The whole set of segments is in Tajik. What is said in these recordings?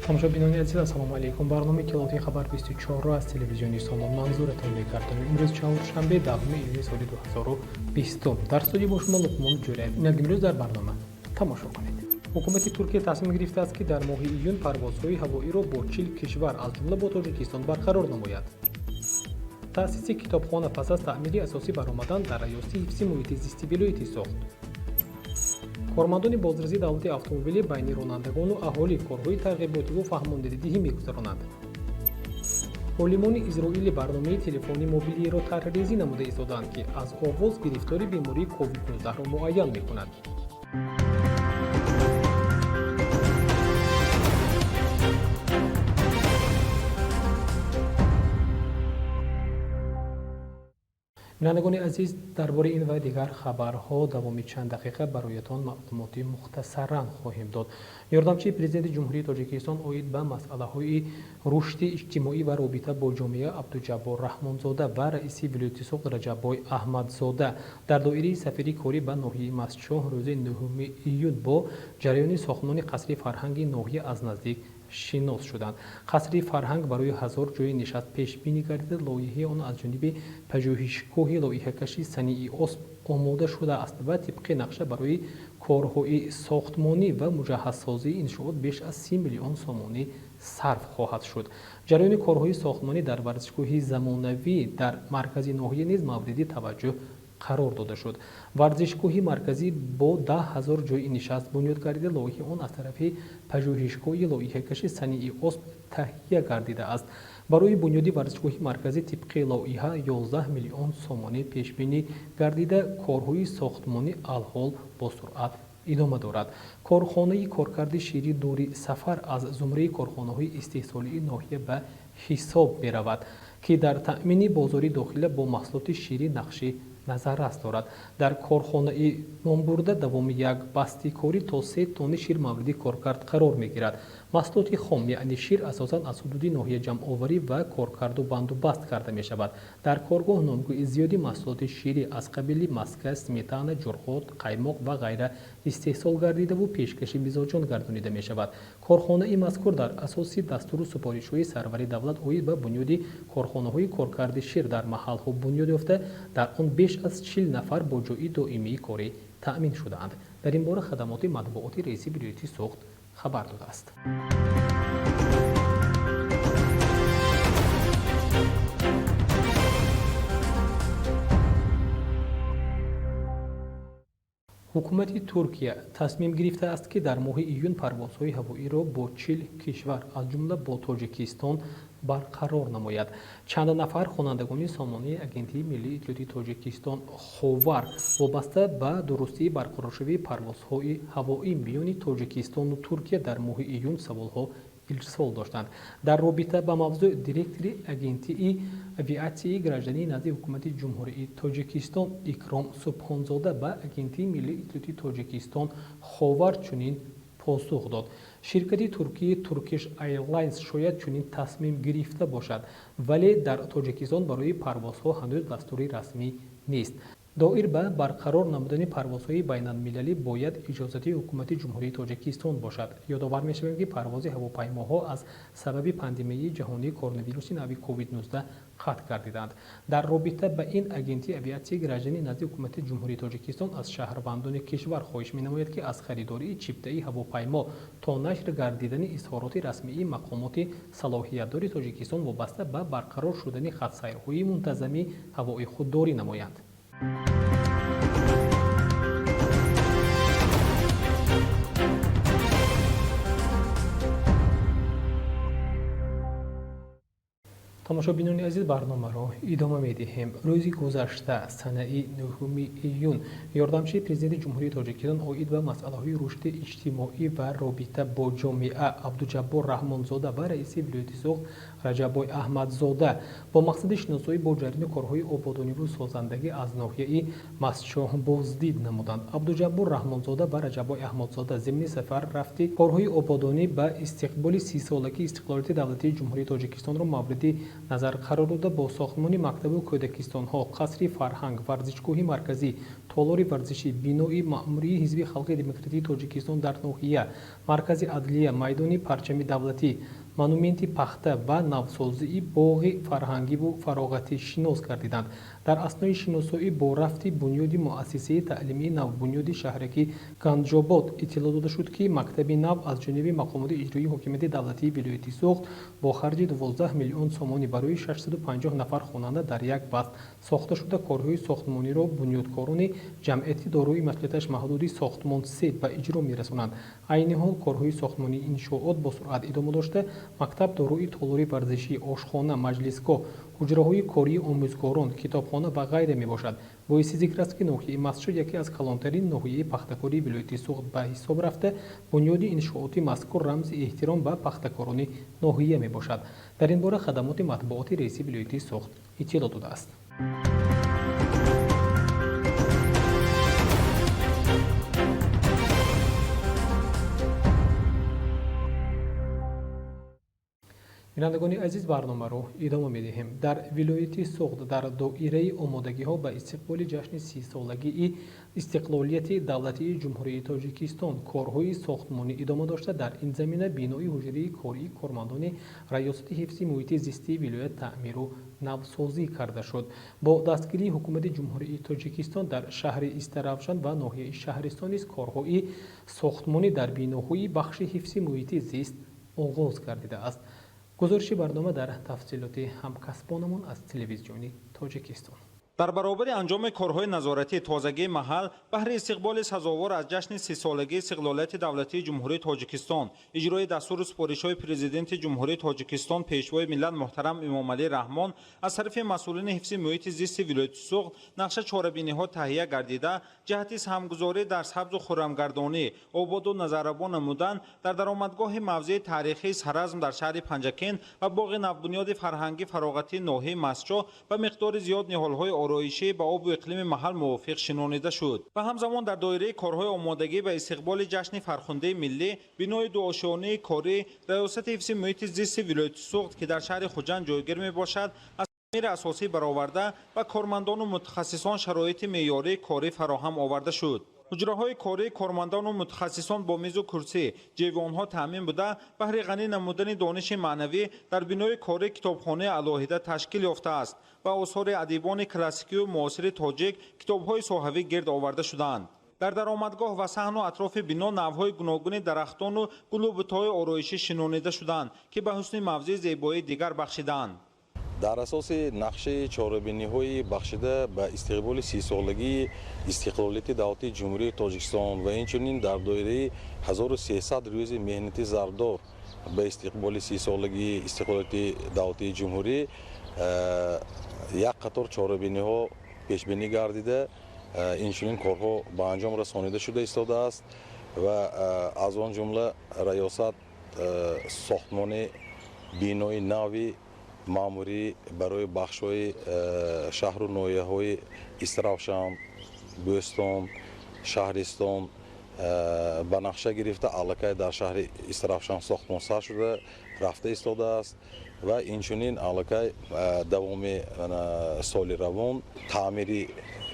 тамошобинони азиз, ассалому алайкум. барномаи килоти хабар 24 аз телевизиони Сомон манзуратон мекардем. имрӯз чҳоршанбе 10 июни соли 2020. дар студия бо шумо Луқмон Ҷӯраев. Инак имрӯз дар барнома тамошо кунед. ҳукумати Туркия тасмим гирифтааст ки дар моҳи июн парвозҳои ҳавоиро бо 40 кишвар аз ҷумла бо Тоҷикистон барқарор намояд. таъсиси китобхона пас аз таъмири асосӣ баромадан дар раёсати ҳифзи муҳити зисти вилояти Соғд. кормандони бозрезии давлати автомобилӣ байни ронандагону аҳолӣ корҳои тарғиботиву фаҳмондидиҳӣ мегузаронанд. олимони изроилӣ барномаи телефони мобилиеро тарҳрезӣ намуда истоданд, ки аз оғоз гирифтори бемории COVID-19-ро муайян мекунад. бинандагони азиз, дар бораи ин ва дигар хабарҳо давоми чанд дақиқа бароятон маълумоти мухтасаран хоҳем дод. ёрдамчии президенти ҷумҳурии Тоҷикистон оид ба масъалаҳои рушди иҷтимоӣ ва робита бо ҷомеа Абдуҷаббор Раҳмонзода ва раиси вилояти Соғд Раҷаббой Аҳмадзода дар доираи сафари корӣ ба ноҳияи Мастчоҳ рӯзи 9 июн бо ҷараёни сохтмони қасри фарҳанги ноҳия аз наздик шинос шуданд. қасри фарҳанг барои 1000 ҷойи нишаст пешбинӣ гардида, лоиҳаи он аз ҷониби пажӯҳишгоҳи лоиҳакаши санъии осп омода шудааст ва тибқи нақша барои корҳои сохтмонӣ ва муҷаҳҳазсозии иншоот беш аз 30 миллион сомонӣ сарф хоҳад шуд. ҷараёни корҳои сохтмонӣ дар варзишгоҳи замонавӣ дар маркази ноҳия низ мавриди таваҷҷӯҳ қарор дода шуд. варзишгоҳи марказӣ бо 10 000 ҷойи нишаст бунёд гардида, лоиҳаи он аз тарафи пажӯҳишгоҳи лоиҳакаши санъии осп таҳия гардидааст. барои бунёди варзишгоҳи марказӣ тибқи лоиҳа 11 миллион сомонӣ пешбинӣ гардида, корҳои сохтмонӣ алҳол бо суръат идома дорад. корхонаи коркарди ширӣ дури сафар аз зумраи корхонаҳои истеҳсолии ноҳия ба ҳисоб меравад, ки дар таъмини бозори дохила бо маҳсулоти ширӣ нақши назаррас дорад. дар корхонаи номбурда давоми як бастикорӣ то 3 тонни шир мавриди коркард қарор мегирад. маҳсулоти хом, яъни шир, асосан аз ҳудуди ноҳия ҷамъоварӣ ва коркарду бандубаст карда мешавад. дар коргоҳ номгӯи зиёди маҳсулоти ширӣ аз қабили маска, сметана, ҷурғот, қаймоқ ва ғайра истеҳсол гардидаву пешкаши мизоҷон гардонида мешавад. корхонаи мазкур дар асоси дастуру супоришҳои сарвари давлат оид ба бунёди корхонаҳои коркарди шир дар маҳалҳо бунёд ёфта, дар он беш аз 40 нафар бо ҷои доимии корӣ таъмин шудаанд. дар ин бора хадамоти матбуоти раиси вилояти Соғд хабар додааст. ҳукумати Туркия тасмим гирифтааст, ки дар моҳи июн парвозҳои ҳавоиро бо 40 кишвар аз ҷумла бо Тоҷикистон барқарор намояд. чанд нафар хонандагони сомонии агентии миллии иттилоъоти Тоҷикистон «Ховар» вобаста ба дурустии барқароршавии парвозҳои ҳавоӣ миёни Тоҷикистону Туркия дар моҳи июн саволҳо ирсол доштанд. дар робита ба мавзӯъ директори агентии авиатсияи граждании назди ҳукумати ҷумҳурии Тоҷикистон Икром Субҳонзода ба агентии миллии иттилоъоти Тоҷикистон «Ховар» чунин посух дод: ширкати туркии Turkish Airlines шояд чунин тасмим гирифта бошад, вале дар Тоҷикистон барои парвозҳо ҳанӯз дастури расмӣ нест. доир ба барқарор намудани парвозҳои байналмилалӣ бояд иҷозати ҳукумати ҷумҳурии Тоҷикистон бошад. ёдовар мешавем, ки парвози ҳавопаймоҳо аз сабаби пандемияи ҷаҳонии коронавируси нави COVID-19 қатъ гардиданд. дар робита ба ин агентии авиатсияи граждании назди ҳукумати ҷумҳурии Тоҷикистон аз шаҳрвандони кишвар хоҳиш менамояд, ки аз харидории чиптаи ҳавопаймо то нашр гардидани изҳороти расмии мақомоти салоҳиятдори Тоҷикистон вобаста ба барқарор шудани хатсайрҳои мунтазами ҳавои худдорӣ намоянд. тамошобинони азиз, барномаро идома медиҳем. рӯзи гузашта санаи 9 июн ёрдамчии президенти ҷумҳурии Тоҷикистон оид ба масъалаҳои рушди иҷтимоӣ ва робита бо ҷомеа Абдуҷаббор Раҳмонзода ва раиси вилояти Соғд Раҷаббой Аҳмадзода бо мақсади шиносоӣ бо ҷараёни корҳои ободониву созандагӣ аз ноҳияи Мастчоҳ боздид намуданд. Абдуҷаббор Раҳмонзода ва Раҷаббой Аҳмадзода зимни сафар рафти корҳои ободонӣ ба истиқболи 30-солагии истиқлолияти давлатии ҷумҳурии Тоҷикистонро мавриди назар қарор бурда бо сохтмони мактабу кӯдакистонҳо, қасри фарҳанг, варзишгоҳи марказӣ, толори варзишӣ, бинои маъмурии ҳизби халқи демократии тоҷикистон дар ноҳия, маркази адлия, майдони парчами давлатӣ, монументи пахта ва навсозии боғи фарҳангиву фароғатӣ шинос гардиданд. дар аснои шиносоӣ бо рафти бунёди муассисаи таълимии навбунёди шаҳраки Ганҷобод иттилоъ дода шуд, ки мактаби нав аз ҷониби мақомоти иҷроии ҳокимияти давлатии вилояти Суғд бо харҷи 12 миллион сомонӣ барои 650 нафар хонанда дар як баст сохта шуда корҳои сохтмониро бунёдкорони ҷамъияти дорои масъулияташ маҳдуди Сохтмон-3 ба иҷро мерасонанд. айни ҳол корҳои сохтмонии иншоот бо суръат идома дошта, мактаб дорои толори варзишӣ, ошхона, маҷлисгоҳ, ҳуҷраҳои кории омӯзгорон, китобхона ва ғайре мебошад. боиси зикр аст, ки ноҳияи Масҷид яке аз калонтарин ноҳияи пахтакории вилояти Суғд ба ҳисоб рафта, бунёди иншооти мазкур рамзи эҳтиром ба пахтакорони ноҳия мебошад. дар ин бора хадамоти матбуоти раиси вилояти Суғд иттилоъ додааст. бинандагони азиз, барномаро идома медиҳем. дар вилояти Суғд дар доираи омодагиҳо ба истиқболи ҷашни 30-солагии истиқлолияти давлатии ҷумҳурии Тоҷикистон корҳои сохтмонӣ идома дошта, дар ин замина бинои ҳуҷраи кории кормандони раёсати ҳифзи муҳити зистии вилоят таъмиру навсозӣ карда шуд. бо дастгирии ҳукумати ҷумҳурии Тоҷикистон дар шаҳри Истаравшан ва ноҳияи Шаҳристон низ корҳои сохтмонӣ дар биноҳои бахши ҳифзи муҳити зист оғоз гардидааст. гузориши барнома дар тафсилоти ҳамкасбонамон аз телевизиони Тоҷикистон. дар баробари анҷоми корҳои назоратии тозагии маҳал баҳри истиқболи сазовор аз ҷашни 30-солагии иstiqloliyati давлатии ҷумҳурии Тоҷикистон, иҷрои дастуру супоришҳои президенти ҷумҳурии Тоҷикистон пешвои миллат муҳтарам Имомалӣ Раҳмон аз тарафи масъулини ҳифзи муҳити зисти вилояти Суғд нақша чорабиниҳо таҳия гардида, ҷиҳати саҳмгузорӣ дар сабзу хуррамгардонӣ, ободу назаррабон намудан дар даромадгоҳи мавзеи таърихии Саразм дар шаҳри Панҷакен ва боғи навбунёди фарҳангӣ фароғатии ноҳияи Масҷо ба миқдори зиёд ниҳолҳои ороишӣ ба обу иқлими маҳал мувофиқ шинонида шуд. ва ҳамзамон дар доираи корҳои омодагӣ ба истиқболи ҷашни фархундаи миллӣ, бинои дуошёнии корӣ раёсати ҳифзи муҳити зисти вилояти Суғд, ки дар шаҳри Хуҷанд ҷойгир мебошад, аз таъмири асосӣ бароварда ба кормандону мутахассисон шароити меъёрии корӣ фароҳам оварда шуд. ҳуҷраҳои кории кормандону мутахассисон бо мезу курсӣ, ҷейвонҳо таъмин буда, баҳри ғанӣ намудани дониши маънавӣ дар бинои кории китобхонаи алоҳида ташкил ёфтааст ва осори адибони классикию муосири тоҷик китобҳои соҳавӣ гирд оварда шуданд. дар даромадгоҳ ва саҳну атрофи бино навъҳои гуногуни дарахтону гулу бутҳои ороишӣ шинонида шуданд, ки ба ҳусни мавзеъ зебоии дигар бахшиданд. дар асоси нақши чорабиниҳои бахшида ба истиқболи 30-солагии истиқлолияти давлатии ҷумҳурии Тоҷикистон ва инчунин дар доираи 1300 рӯзи меҳнати зардор ба истиқболи 30-солагии истиқлолияти давлатии ҷумҳурӣ як қатор чорабиниҳо пешбинӣ гардида, инчунин корҳо ба анҷом расонида шуда истодааст ва аз он ҷумла раёсат сохтмони бинои нави маъмурӣ барои бахшҳои шаҳру ноҳияҳои Истаравшан, Бӯстон, Шаҳристон ба нақша гирифта аллакай дар шаҳри Истаравшан сохтмонсар шуда рафта истодааст ва инчунин аллакай давоми соли равон таъмири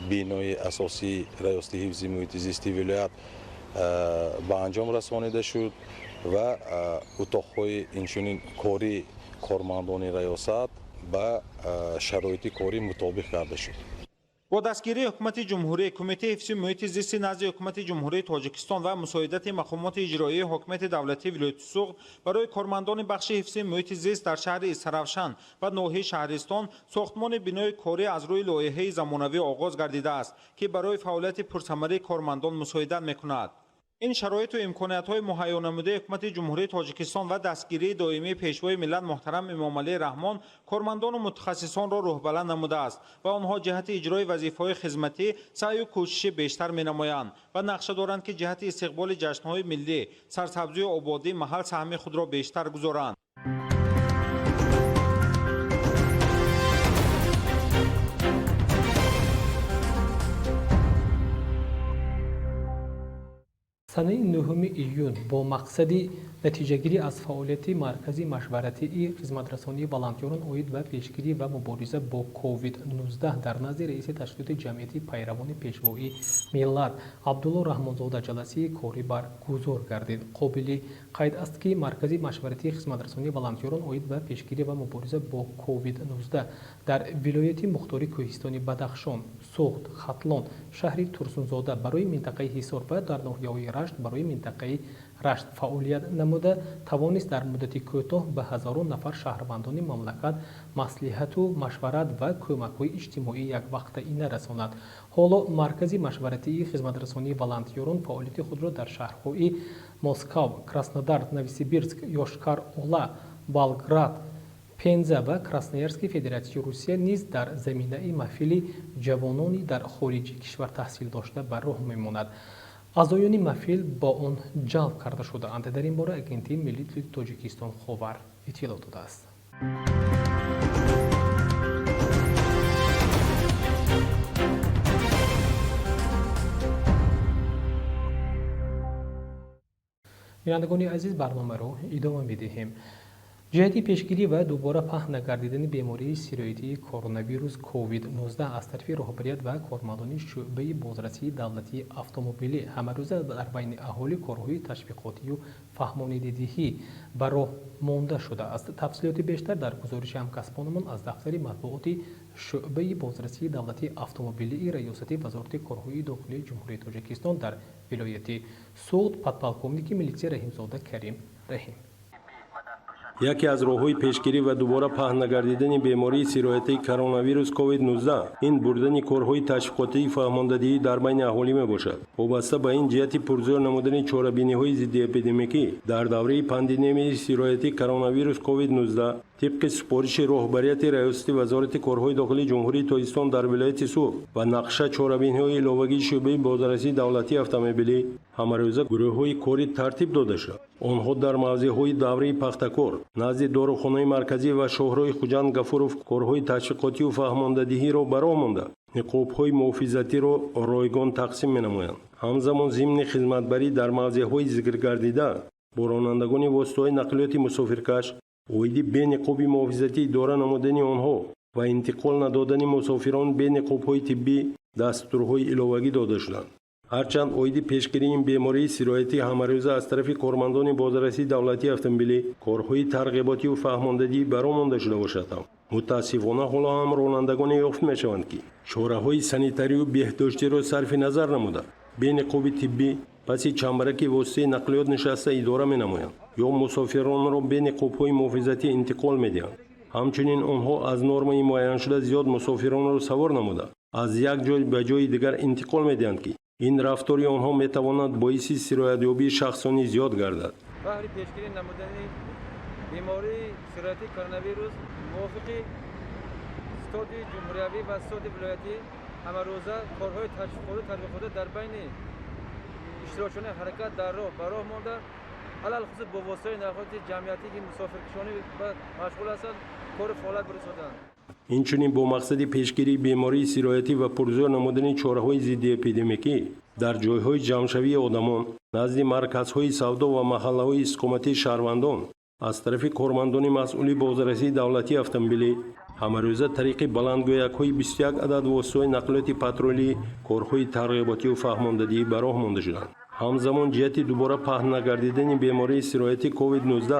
бинои асосии раёсати ҳифзи муҳити зисти вилоят ба анҷом расонида шуд ва утоқҳои инчунин кории кормандони раёсат ба шароити корӣ мутобиқ карда шуд. бо дастгирии ҳукумати ҷумҳурӣ, Кумитаи ҳифзи муҳити зисти назди ҳукумати ҷумҳурии Тоҷикистон ва мусоидати мақомоти иҷроии ҳокимияти давлатии вилояти Суғд барои кормандони бахши ҳифзи муҳити зист дар шаҳри Истаравшан ва ноҳияи Шаҳристон сохтмони бинои корӣ аз рӯи лоиҳаи замонавӣ оғоз гардидааст, ки барои фаъолияти пурсамарии кормандон мусоидат мекунад. ин шароиту имкониятҳои муҳайёнамудаи ҳукумати ҷумҳурии Тоҷикистон ва дастгирии доимии пешвои миллат муҳтарам Имомалӣ Раҳмон кормандону мутахассисонро рӯҳбаланд намудааст ва онҳо ҷиҳати иҷрои вазифаҳои хизматӣ саъю кӯшиши бештар менамоянд ва нақша доранд, ки ҷиҳати истиқболи ҷашнҳои миллӣ, сарсабзию ободии маҳал саҳми худро бештар гузоранд. санаи 9 июн бо мақсади натиҷагирӣ аз фаъолияти маркази машваратии хизматрасонии волонтерон оид ба пешгирӣ ва мубориза бо COVID-19 дар назди раиси ташкилоти ҷамъияти пайравони пешвои миллат Абдулло Раҳмонзода ҷаласаи корӣ баргузор гардид. Қобили қайд аст, ки маркази машваратии хизматрасонии волонтерон оид ба пешгирӣ ва мубориза бо COVID-19 дар вилояти мухтории Кӯҳистони Бадахшон, Суғд, Хатлон, шаҳри Турсунзода барои минтақаи Ҳисор ва дар ноҳияҳои Рашт барои минтақаи Рашт фаъолият намуда тавонист дар муддати кӯтоҳ ба ҳазорон нафар шаҳрвандони мамлакат маслиҳату машварат ва кӯмакҳои иҷтимоӣ яквақтаина расонад. ҳоло маркази машваратии хизматрасонии волонтерон фаъолияти худро дар шаҳрҳои Москав, Краснодар, Новосибирск, Йошкар-Ола, Болград, Пенза ва Красноярски Федератсияи Русия низ дар заминаи маҳфили ҷавонони дар хориҷи кишвар таҳсил дошта ба роҳ мемонад. аъзоёни маҳфил бо он ҷалб карда шудаанд. Дар ин бора агентии миллии телевизии Тоҷикистон Ховар иттилоъ додааст. бинандагони азиз, барномаро идома медиҳем. ҷиҳати пешгирӣ ва дубора паҳн накардидани бемории сироятии коронавирус COVID-19 аз тарафи роҳбарият ва кормандони шуъбаи бозрасии давлатии автомобилӣ ҳамарӯза дар байни аҳолӣ корҳои ташвиқотию фаҳмонидидиҳӣ ба роҳ монда шудааст. Тафсилоти бештар дар гузориши ҳамкасбонамон аз дафтари матбуоти шуъбаи бозрасии давлатии автомобилии раёсати вазорати корҳои дохилии ҷумҳурии Тоҷикистон дар вилояти Суғд подполковники милитсия Раҳимзода Карим Раҳим. яке аз роҳҳои пешгирӣ ва дубора паҳн нагардидани бемории сироятии коронавирус COVID-19 ин бурдани корҳои ташвиқотии фаҳмондадиҳӣ дар байни аҳолӣ мебошад. вобаста ба ин ҷиҳати пурзӯр намудани чорабиниҳои зидди эпидемикӣ дар давраи пандемияи сироятии коронавирус COVID-19 тибқи супориши роҳбарияти раёсати вазорати корҳои дохилии ҷумҳурии Тоҷикистон дар вилояти Суғд ва нақша чорабиниҳои иловагии шуъбаи бозрасии давлатии автомобилӣ ҳамарӯза гурӯҳҳои корӣ тартиб дода шуд. онҳо дар мавзеъҳои давраи пахтакор назди дорухонаи марказӣ ва шоҳроҳи Хуҷанд Гафуров корҳои ташвиқотию фаҳмондадиҳиро ба роҳ монда ниқобҳои муҳофизатиро ройгон тақсим менамоянд. ҳамзамон зимни хизматбарӣ дар мавзеъҳои зикргардида бо ронандагони воситаҳои нақлиёти мусофиркаш оиди бениқоби муҳофизатӣ идора намудани онҳо ва интиқол надодани мусофирон бениқобҳои тиббӣ дастурҳои иловагӣ дода шуданд. ҳарчанд оиди пешгирии бемории сироятӣ ҳамарӯза аз тарафи кормандони бозрасии давлатии автомобилӣ корҳои тарғиботию фаҳмондадӣ ба роҳ монда шуда бошад, мутаассифона ҳоло ҳам ронандагоне ёфт мешаванд, ки чораҳои санитарию беҳдоштиро сарфи назар намуда бениқоби тиббӣ паси чамбараки воситаи нақлиёт нишаста идора менамоянд ё мусофиронро бениқобҳои муҳофизатӣ интиқол медиҳанд. ҳамчунин онҳо аз нормаи муайяншуда зиёд мусофиронро савор намуда аз як ҷой ба ҷои дигар интиқол медиҳанд, ки ин рафтори онҳо метавонад боиси сироятёбии шахсонӣ зиёд гардад. баҳри пешгирӣ намудани бемории сироятии коронавирус мувофиқи стоди ҷумҳуриявӣ ва стоди вилоятӣ ҳамарӯза корҳои тарғиботӣ дар байни иштирокчиёни ҳаракат дар роҳ ба роҳ монда алалхусус бо воситаи нақлиёти ҷамъиятӣ ки мусофиркушонӣ машғул ҳастанд кори фаъолият бирасоданд. инчунин бо мақсади пешгирии бемории сироятӣ ва пурзӯр намудани чораҳои зидди эпидемикӣ дар ҷойҳои ҷамъшавии одамон назди марказҳои савдо ва маҳаллаҳои истиқоматии шаҳрвандон аз тарафи кормандони масъули бозрасии давлатии автомобилӣ ҳамарӯза тариқи баландгӯякҳои 21 адад воситаҳои нақлиёти патрулӣ корҳои тарғиботию фаҳмондадиҳӣ ба роҳ монда шуданд. ҳамзамон ҷиҳати дубора паҳн нагардидани бемории сироятии COVID-19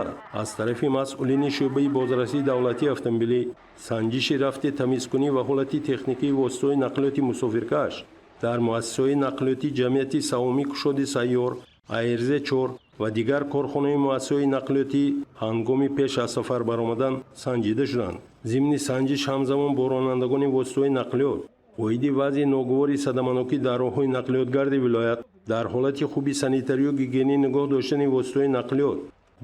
аз тарафи масъулини шуъбаи бозрасии давлатии автомобилӣ санҷиши рафти тамизкунӣ ва ҳолати техникии воситаҳои нақлиёти мусофиркаш дар муассисаҳои нақлиёти ҷамъияти савоми кушоди сайёр ARZ4 ва дигар корхонаи муассисаҳои нақлиётӣ ҳангоми пеш аз сафар баромадан санҷида шуданд. зимни санҷиш ҳамзамон бо ронандагони воситаҳои нақлиёт оиди вазъи ногувори садаманокӣ дар роҳҳои нақлиётгарди вилоят дар ҳолати хуби санитарию гигиенӣ нигоҳ доштани воситаҳои нақлиёт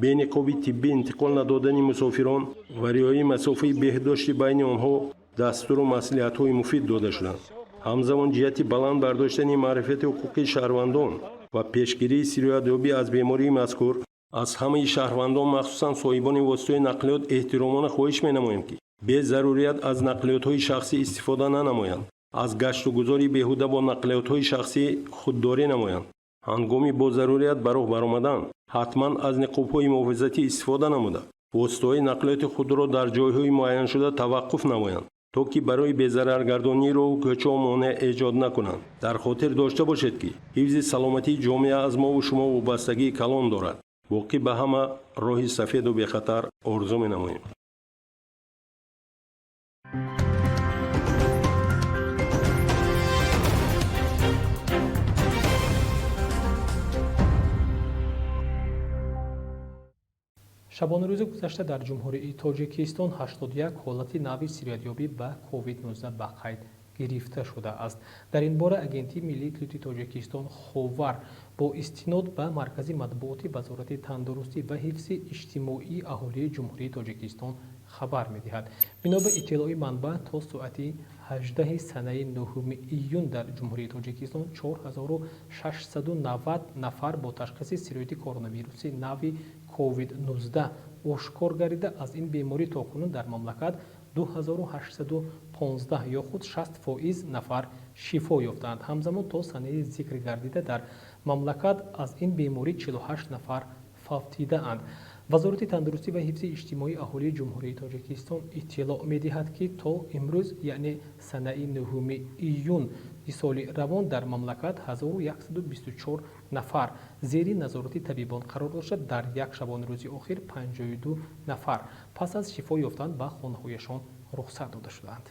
бениқоби тиббӣ интиқол надодани мусофирон ва риояи масофаи беҳдошти байни онҳо дастуру маслиҳатҳои муфид дода шуданд. ҳамзамон ҷиҳати баланд бардоштани маърифати ҳуқуқи шаҳрвандон ва пешгирии сироятёбӣ аз бемории мазкур аз ҳамаи шаҳрвандон махсусан соҳибони воситаҳои нақлиёт эҳтиромона хоҳиш менамоем, ки без зарурият аз нақлиётҳои шахсӣ истифода нанамоянд, аз гашту гузори беҳуда бо нақлиётҳои шахсӣ худдорӣ намоянд ҳангоми бо зарурият ба роҳ баромадан ҳатман аз niqобҳои муҳофизатӣ истифода намуда воситаҳои нақлиёти худро дар ҷойҳои муайяншуда таваққуф намоянд, то ки барои безараргардонии роҳу кӯчо монеъ эҷод накунанд. дар хотир дошта бошед ки ҳифзи саломатии ҷомеа аз мову шумо вобастагии калон дорад. боқӣ ба ҳама роҳи сафеду бехатар орзу менамоем. шабонарӯзи гузашта дар ҷумҳурии тоҷикистон 81 ҳолати нави сироятёбӣ ба COVID-19 ба қайд гирифта шудааст. дар ин бора агентии миллии иттилоти тоҷикистон ховар бо истинод ба маркази матбуоти вазорати тандурустӣ ва ҳифзи иҷтимоии аҳолии ҷумҳурии тоҷикистон хабар медиҳад. бино ба иттилои манбаъ то соати 18 санаи 9 июн дар ҷумҳурии тоҷикистон 4690 нафар бо ташхиси сирояти коронавируси нави COVID-19 ошкор гардида, аз ин беморӣ токунун дар мамлакат 2815 ё худ 60% нафар шифо ёфтаанд. ҳамзамон то санаи зикр гардида дар мамлакат аз ин беморӣ 48 нафар фавтидаанд. вазорати тандурустӣ ва ҳифзи иҷтимоии аҳолии ҷумҳурии тоҷикистон иттилоъ медиҳад, ки то имрӯз яъне санаи 9 июн соли равон дар мамлакат 1124 нафар зери назорати табибон қарор дошта, дар як шабонарӯзи охир 52 нафар пас аз шифо ёфтан ба хонаҳояшон рухсат дода шуданд.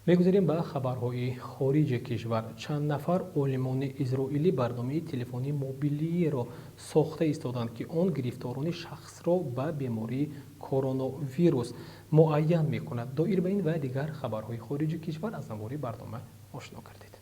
мегузарем ба хабарҳои хориҷи кишвар. чанд нафар олимони изроилӣ барномаи телефони мобилиеро сохта истоданд, ки он гирифторони шахсро ба бемории коронавирус муайян мекунад. доир ба ин ва дигар хабарҳои хориҷи кишвар аз навори барнома ошно гардед.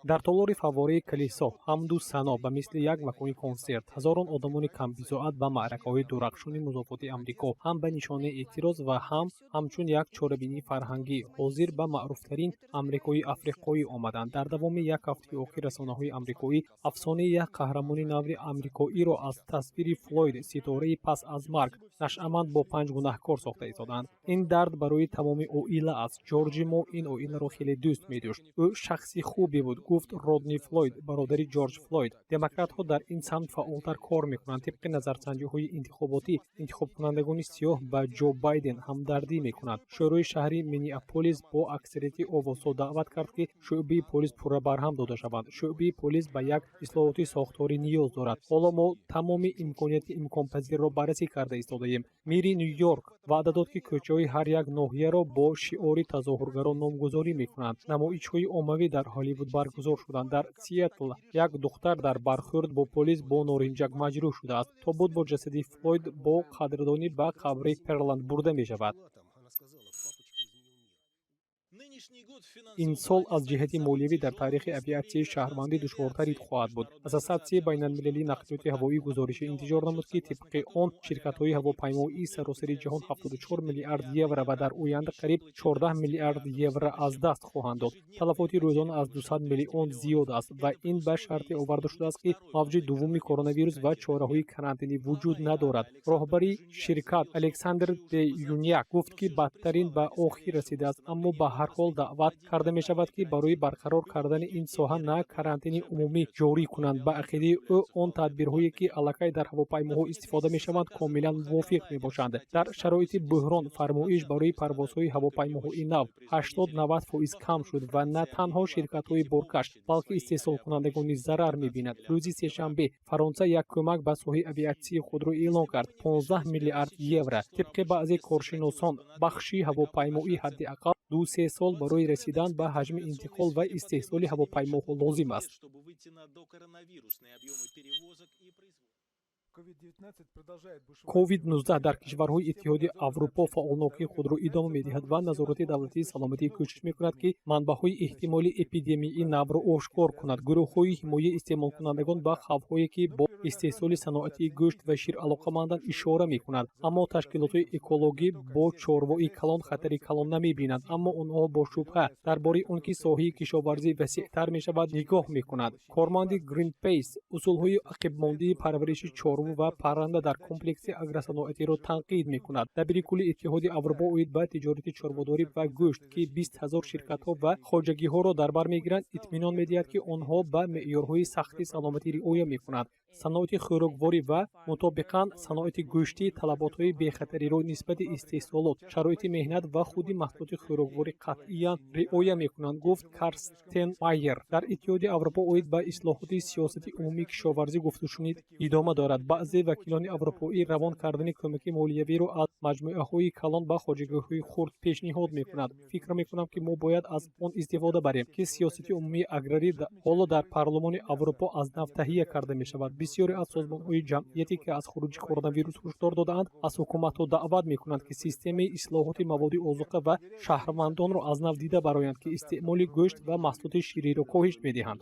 дар толори фаввораи калисо ҳамду сано ба мисли як макони консерт ҳазорон одамони камбизоат ба маъракаҳои дурахшони музофоти амрико ҳам ба нишонаи эътироз ва ҳамчун як чорабинии фарҳангӣ ҳозир ба маъруфтарин амрикои африқоӣ омаданд. дар давоми як ҳафтаи охир расонаҳои амрикоӣ афсонаи як қаҳрамони наври амрикоиро аз тасвири флойд ситораи пас аз марг нашъаманд бо 5 гунаҳкор сохта истоданд. ин дард барои тамоми оила аст. ҷорҷи мо ин оиларо хеле дӯст медошт. ӯ шахси хубе буд, гуфт Родни Флойд, бародари Ҷорҷ Флойд. демократҳо дар ин самт фаъолтар кор мекунанд. тибқи назарсанҷиҳои интихоботӣ интихобкунандагони сиёҳ ба Ҷо Байден ҳамдардӣ мекунанд. шӯрои шаҳри Миннеаполис бо аксарияти овозҳо даъват кард, ки шуъбаи полис пурра барҳам дода шаванд. шуъбаи полис ба як ислоҳоти сохторӣ ниёз дорад. ҳоло мо тамоми имконияти имконпазирро баррасӣ карда истодаем. мири Нью-Йорк ваъда дод, ки кӯчаҳои ҳар як ноҳияро бо шиори тазоҳургарон номгузорӣ мекунанд. намоишҳои оммавӣ дар Ҳолливуд баргузор шуданд. дар Сиэтл як духтар дар бархӯрд бо полис бо норинҷак маҷрӯҳ шудааст. тобут бо ҷасади Флойд бо қадрдонӣ ба қабри Перланд бурда мешавад. ин сол аз ҷиҳати молиявӣ дар тарихи авиатсияи шаҳрвандӣ душвортарин хоҳад буд. Ассотсиясияи байналмилалии нақлиёти ҳавоӣ гузориши интишор намуд, ки тибқи он ширкатҳои ҳавопаймоии саросари ҷаҳон 74 миллиард евро ва дар оянда қариб 14 миллиард евро аз даст хоҳанд дод. талафоти рӯзона аз 200 миллион зиёд аст ва ин ба шарте оварда шудааст, ки мавҷи дуввуми коронавирус ва чораҳои карантинӣ вуҷуд надорад. роҳбари ширкат Александр де Юняк гуфт, ки бадтарин ба охир расидааст, аммо ба ҳар ҳол даъват карда мешавад, ки барои барқарор кардани ин соҳа на карантини умумӣ ҷорӣ кунанд. ба ақидаи ӯ он тадбирҳое, ки аллакай дар ҳавопаймоҳо истифода мешаванд, комилан мувофиқ мебошанд. дар шароити буҳрон фармоиш барои парвозҳои ҳавопаймоҳои нав 80-90% кам шуд ва на танҳо ширкатҳои боркаш, балки истеҳсолкунандагон низ зарар мебинад. рӯзи сешанбе фаронса як кӯмак ба соҳаи авиатсияи худро эълон кард. 15 миллиард евро. тибқи баъзе коршиносон бахши ҳавопаймоӣ ҳадди ақал 2-3 сол барои расидан ба ҳаҷми интиқол ва истеҳсоли ҳавопаймоҳо лозим аст. COVID-19 дар кишварҳои Иттиҳоди Аврупо фаъолнокии худро идома медиҳад ва назорати давлатии саломатӣ кӯшиш мекунад, ки манбаъҳои эҳтимолии эпидемияи навро ошкор кунад. гурӯҳҳои ҳимояи истеъмолкунандагон ба хавфҳое, ки бо истеҳсоли саноатии гӯшт ва шир алоқаманданд ишора мекунад. аммо ташкилотҳои экологӣ бо чорвои калон хатари калон намебинанд, аммо онҳо бо шубҳа дар бори он, ки соҳаи кишоварзӣ васеътар мешавад, нигоҳ мекунад. корманди Greenpeace усулҳои ақибмондии парвариши чорво ва парранда дар комплекси агросаноатиро танқид мекунад. дабири кулли иттиҳоди аврупо оид ба тиҷорати чорбодорӣ ва гӯшт ки 20 000 ширкатҳо ва хоҷагиҳоро дар бар мегиранд итминон медиҳад ки онҳо ба меъёрҳои сахти саломатӣ риоя мекунанд. саноати хӯрокворӣ ва мутобиқан саноати гӯштӣ талаботҳои бехатариро нисбати истеҳсолот, шароити меҳнат ва худи маҳсулоти хӯрокворӣ қатъиян риоя мекунанд, гуфт Карстен Майер. дар иттиҳоди аврупо оид ба ислоҳоти сиёсати умумии кишоварзӣ гуфтушунид идома дорад. баъзе вакилони аврупоӣ равон кардани кӯмаки молиявиро аз маҷмӯаҳои калон ба хоҷагиҳои хурд пешниҳод мекунад. фикр мекунам ки мо бояд аз он истифода барем ки сиёсати умумии аграрӣ ҳоло дар парлумони аврупо аз нав таҳия карда мешавад. бисёре аз созмонҳои ҷамъияте ки аз хуруҷи коронавирус ҳушдор додаанд аз ҳукуматҳо даъват мекунанд ки системаи ислоҳоти маводи озуқа ва шаҳрвандонро аз нав дида бароянд ки истеъмоли гӯшт ва маҳсулоти шириро коҳиш медиҳанд.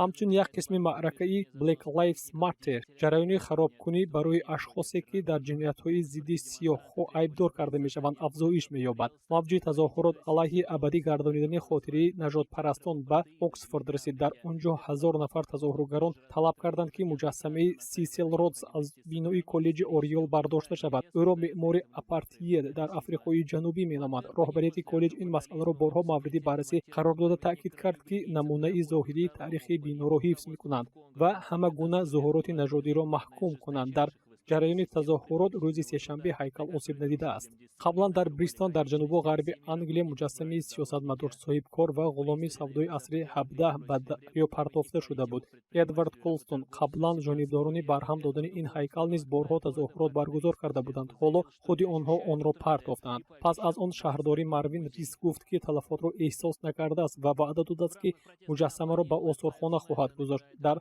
ҳамчун як қисми маъракаи Black Lives Matter ҷараёни харобкунӣ барои ашхосе ки дар ҷиноятҳои зидди сиёҳҳо айбдор карда мешаванд афзоиш меёбад. мавҷи тазоҳурот алайҳи абадӣ гардонидани хотирии нажодпарастон ба Оксфорд расид. дар он ҷо 1000 нафар тазоҳургарон талаб карданд ки муҷассамаи Сисил Родс аз бинои коллеҷи Ориол бардошта шавад. ӯро меъмори апартҳейд дар Африқои ҷанубӣ меномад. роҳбарияти коллеҷ ин масъаларо борҳо мавриди баррасӣ қарор дода таъкид кард ки намунаи зоҳирии таърихи биноро ҳифз мекунанд ва ҳама гуна зуҳуроти нажодиро маҳкум кунанд. дар ҷараёни тазоҳурот рӯзи сешанбе ҳайкал осеб надида аст. қаблан дар Бристон дар ҷанубу ғарби Англия муҷассамаи сиёсатмадор соҳибкор ва ғуломи савдои асри 17 ба дарё партофта шуда буд. Эдвард Колстон қаблан ҷонибдорони барҳам додани ин ҳайкал низ борҳо тазоҳурот баргузор карда буданд. ҳоло худи онҳо онро партофтанд. пас аз он шаҳрдори Марвин Рис гуфт ки талафотро эҳсос накардааст ва ваъда додааст ки муҷассамаро ба осорхона хоҳад гузошт. дар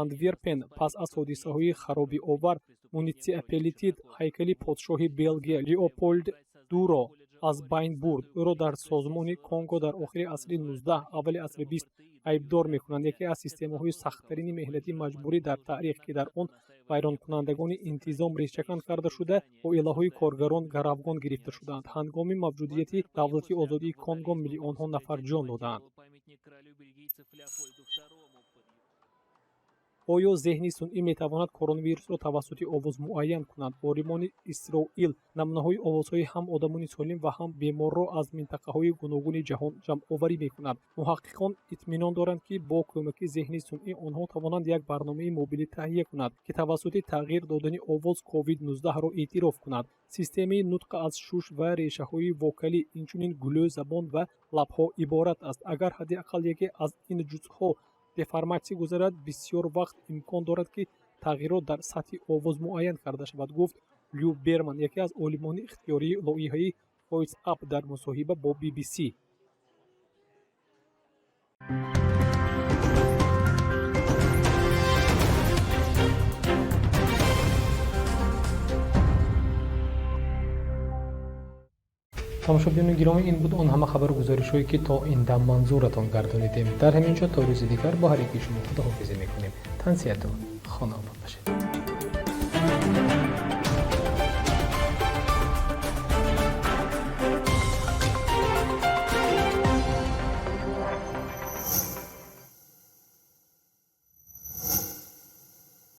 Антверпен пас аз ҳодисаҳои харобиовар мунитсипалитет ҳайкали подшоҳи Белгия Леополд II-ро аз байн бурд. ӯро дар созмони Конго дар охири асри 19 аввали асри 20 айбдор мекунанд. яке аз системаҳои сахттарини меҳнати маҷбурӣ дар таърих ки дар он вайронкунандагони интизом резчакан карда шуда оилаҳои коргарон гаравгон гирифта шуданд. ҳангоми мавҷудияти давлати озодии Конго миллионҳо нафар ҷон доданд. оё зеҳни сунъӣ метавонад коронавирусро тавассути овоз муайян кунад? олимони Исроил намунаҳои овозҳои ҳам одамони солим ва ҳам беморро аз минтақаҳои гуногуни ҷаҳон ҷамъоварӣ мекунад. муҳаққиқон итминон доранд ки бо кӯмаки зеҳни сунъӣ онҳо тавонанд як барномаи мобилӣ таҳия кунад ки тавассути тағйир додани овоз COVID-19-ро эътироф кунад. системаи нутқа аз шуш ва решаҳои вокалӣ инчунин гулӯ забон ва лабҳо иборат аст. агар ҳадди ақал яке аз ин ҷузъҳо деформатсия гузарад, бисёр вақт имкон дорад ки тағйирот дар сатҳи овоз муайян карда шавад, гуфт Лю Берман, яке аз олимони ихтиёрии лоиҳаи Voice Up дар мусоҳиба бо BBC. тамошобинони гиромӣ, ин буд он ҳама хабару гузоришҳое ки то ин дам манзуратон гардонидем. дар ҳамин ҷо то рӯзи дигар бо ҳар яки шумо худоҳофизӣ мекунем. тансияту хона обод бошед.